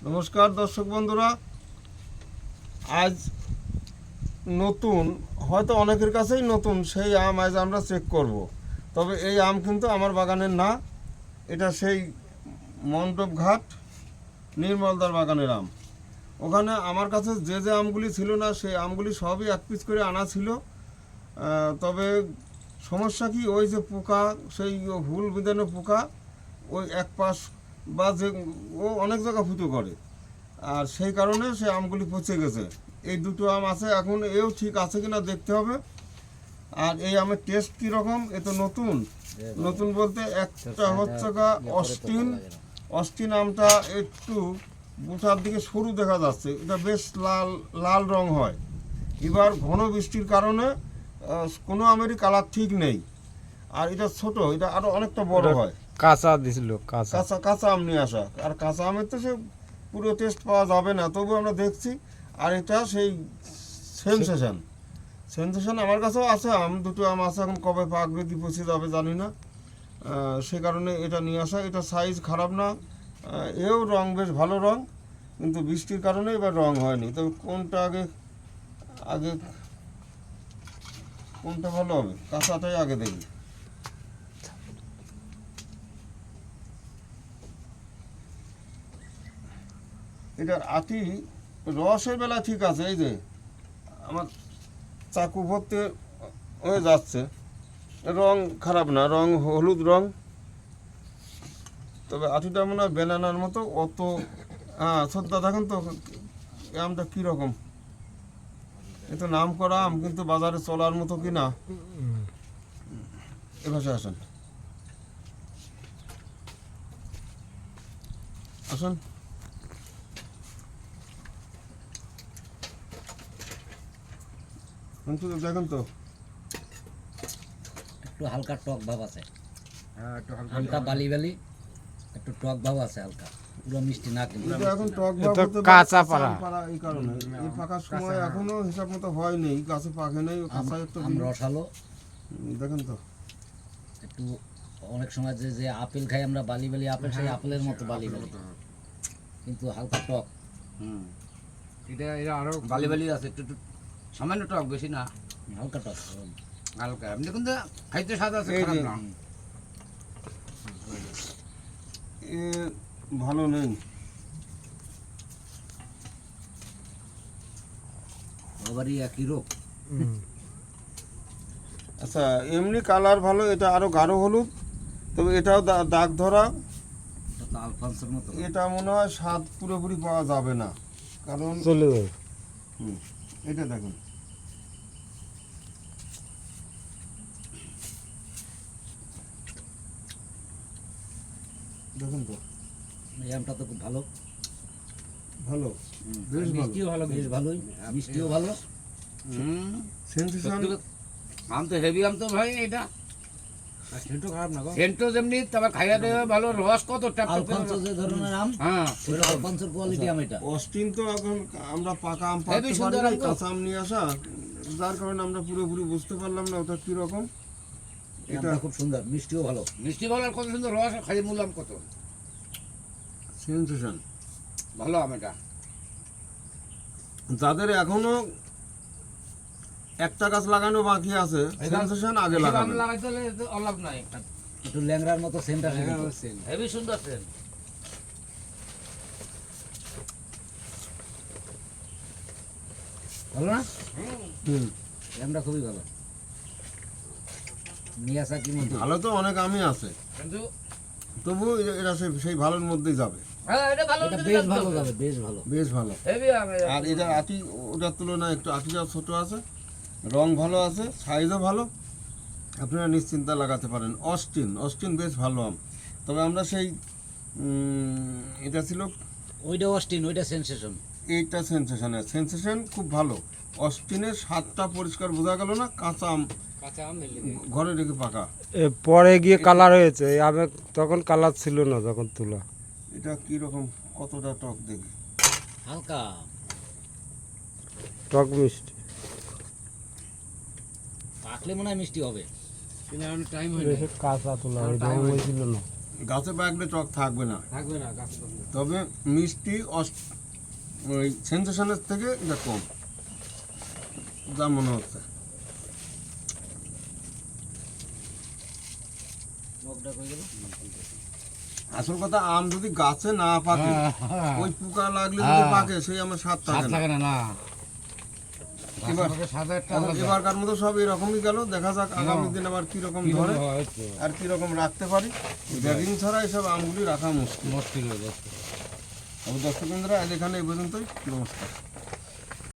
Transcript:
নমস্কার দর্শক বন্ধুরা, আজ নতুন হয়তো অনেকের কাছেই নতুন সেই আম আজ আমরা চেক করব। তবে এই আম কিন্তু আমার বাগানের না, এটা সেই মণ্ডপঘাট নির্মলদার বাগানের আম। ওখানে আমার কাছে যে যে আমগুলি ছিল না সেই আমগুলি সবই এক পিস করে আনা ছিল। তবে সমস্যা কি, ওই যে পোকা, সেই হুল বিঁধানো পোকা ওই এক পাশ বা যে ও অনেক জায়গা ফুটো করে, আর সেই কারণে সে আমগুলি পচে গেছে। এই দুটো আম আছে, এখন এও ঠিক আছে কিনা দেখতে হবে। আর এই আমের টেস্ট কীরকম, এ তো নতুন নতুন বলতে একটা হচ্ছে গা অস্টিন আমটা একটু বুটার দিকে সরু দেখা যাচ্ছে, এটা বেশ লাল লাল রং হয়। এবার ঘন বৃষ্টির কারণে কোনো আমেরই কালার ঠিক নেই, আর এটা ছোট, এটা আরও অনেকটা বড় হয়। কাঁচা দিছিল, কাঁচা কাঁচা আম নিয়ে আসা, আর কাঁচা আমের তো সে পুরো টেস্ট পাওয়া যাবে না, তবু আমরা দেখছি। আর এটা সেই সেনসেশন আমার কাছেও আছে, আম দুটো আম আছে, এখন কবে পাকবে কি পচে যাবে জানি না, সে কারণে এটা নিয়ে আসা। এটা সাইজ খারাপ না, এও রং বেশ ভালো রং, কিন্তু বৃষ্টির কারণে এবার রং হয়নি। তবে কোনটা আগে আগে কোনটা ভালো হবে, কাঁচাটাই আগে দেখি। এটার আটি রসের বেলা ঠিক আছে, এই যে আমার চাকু ভরতে হয়ে যাচ্ছে, রং খারাপ না, রং হলুদ রং। তবে আটিটা মনে হয় বেনানার মতো অত। হ্যাঁ শ্রদ্ধা, দেখেন তো এই আমটা কীরকম। এ তো নাম করা আম, কিন্তু বাজারে চলার মতো কি না। এ ভাষা আসেন, আসুন। দেখেন তো একটু হালকা টক ভাব আছে, হালকা বালি বালি একটু টক ভাব আছে, হালকা, পুরো মিষ্টি না কিন্তু। এটা এখন টক ভাব এটা হতে কাঁচা পারে, পাড়া। এই কারণে এই পাকার সময় এখনো হিসাব মতো হয়নি, গাছে পাকে নেই, কাঁচা একটু আম রসালো। দেখেন তো একটু অনেক সময় যে যে আপেল খাই আমরা, বালি বালি আপেল, সেই আপেলের মতো বালি বালি, কিন্তু হালকা টক। এটা আরো বালি বালি আছে, একটু একটু সামান্য টক, বেশি না, হালকা টক, হালকা। এমনি কিন্তু খাইতে স্বাদ আছে, এই খারাপ যে। না। এ ভালো নেই। আবারই একই রোগ। আচ্ছা, এমনি কালার ভালো, এটা আরো গাঢ় হলুদ, তবে এটাও দাগ ধরা। এটা তো আলফান্সের মতো। এটা মনে হয় স্বাদ পুরোপুরি পাওয়া যাবে না, কারণ চলে যাবে। এটা দেখুন, দেখুন তো এই আমটা তো খুব ভালো, ভালো, বেশ ভালো। মিষ্টিও ভালো, বেশ ভালোই, মিষ্টিও ভালো। সেন্সেশন। আম তো হেভি আম তো ভাই, এটা সেন্টও খারাপ না গো। সেন্টও যেমনি, তারপর খাইয়া দেওয়া ভালো, রস কত ট্যাপ ট্যাপ করে। আলফান্সো যে ধরনের আম, হ্যাঁ, সেটা আলফান্সোর কোয়ালিটি আম এটা। অস্টিন তো এখন আমরা পাকা আম হেবি পাকতে পারি সুন্দর না, আম তো। কাঁচা আম নিয়ে আসা, যার কারণে আমরা পুরোপুরি বুঝতে পারলাম না ওটা কীরকম। এই আমটা খুব সুন্দর, মিষ্টিও ভালো। মিষ্টি ভালো, আর কত সুন্দর রস, খাইয়ে মূলাম কত সেন্সেশন। ভালো আম এটা। যাদের এখনো একটা গাছ লাগানো বাকি আছে, সেন্সেশন আগে আম লাগাবেন। লাগাইতে হলে তো অলাভ নাই, একটু ল্যাংড়ার মতো সেন্ট আসে কিন্তু। হেভি সুন্দর সেন্ট। ভালো না? হুম, এই আমটা খুবই ভালো। মিয়াসাকি মতো। ভালো তো অনেক আমই আছে, কিন্তু তবু এরা সেই ভালোর মধ্যেই যাবে, হ্যাঁ, এটা ভালো, এটা বেশ ভালো যাবে, বেশ ভালো। বেশ ভালো। হেভি আম। আর এটার আটি ওটার তুলনায় একটু আটিটা ছোট আছে, রং ভালো আছে, সাইজও ভালো, আপনারা নিশ্চিন্তা লাগাতে পারেন। অস্টিন বেশ ভালো আম। তবে আমরা সেই এটা ছিল, ওইটা অস্টিন, ওইটা সেন্সেশন। এইটা সেন্সেশন খুব ভালো। অস্টিনের স্বাদটা পরিষ্কার বোঝা গেল না, কাঁচা আম ঘরে রেখে পাকা। পরে গিয়ে কালার হয়েছে, এই আমের তখন কালার ছিল না যখন তোলা। এটা কীরকম, কতটা টক দেখি। হালকা টক মিষ্টি। পাকলে মনে হয় মিষ্টি হবে। কিন্তু এখন টাইম হয় বেশি কাঁচা তোলা, ওই রং হয়েছিল না। গাছে পাকলে টক থাকবে না, থাকবে না গাছে পাকলে। তবে মিষ্টি ওই সেন্সেশনের থেকে এটা কম যা মনে হচ্ছে। মুখটা কই গেল? আসল কথা আম যদি গাছে না পাকে, হ্যাঁ, ওই পোকা লাগলে যদি পাকে সেই আমার স্বাদ স্বাদ থাকে না। থাকে না না এবার স্বাদ একটা এখন আলাদা। এবারকার মতো সব এরকমই গেল, দেখা যাক আগামী দিন আবার কিরকম ধরে হয় তো, আর কিরকম রাখতে পারি। ব্যাগিং ছাড়া এসব আমগুলি রাখা মুশকিল। মুশকিল হয়ে যাচ্ছে। তবে দর্শক বন্ধুরা আজ এখানে এই পর্যন্তই, নমস্কার।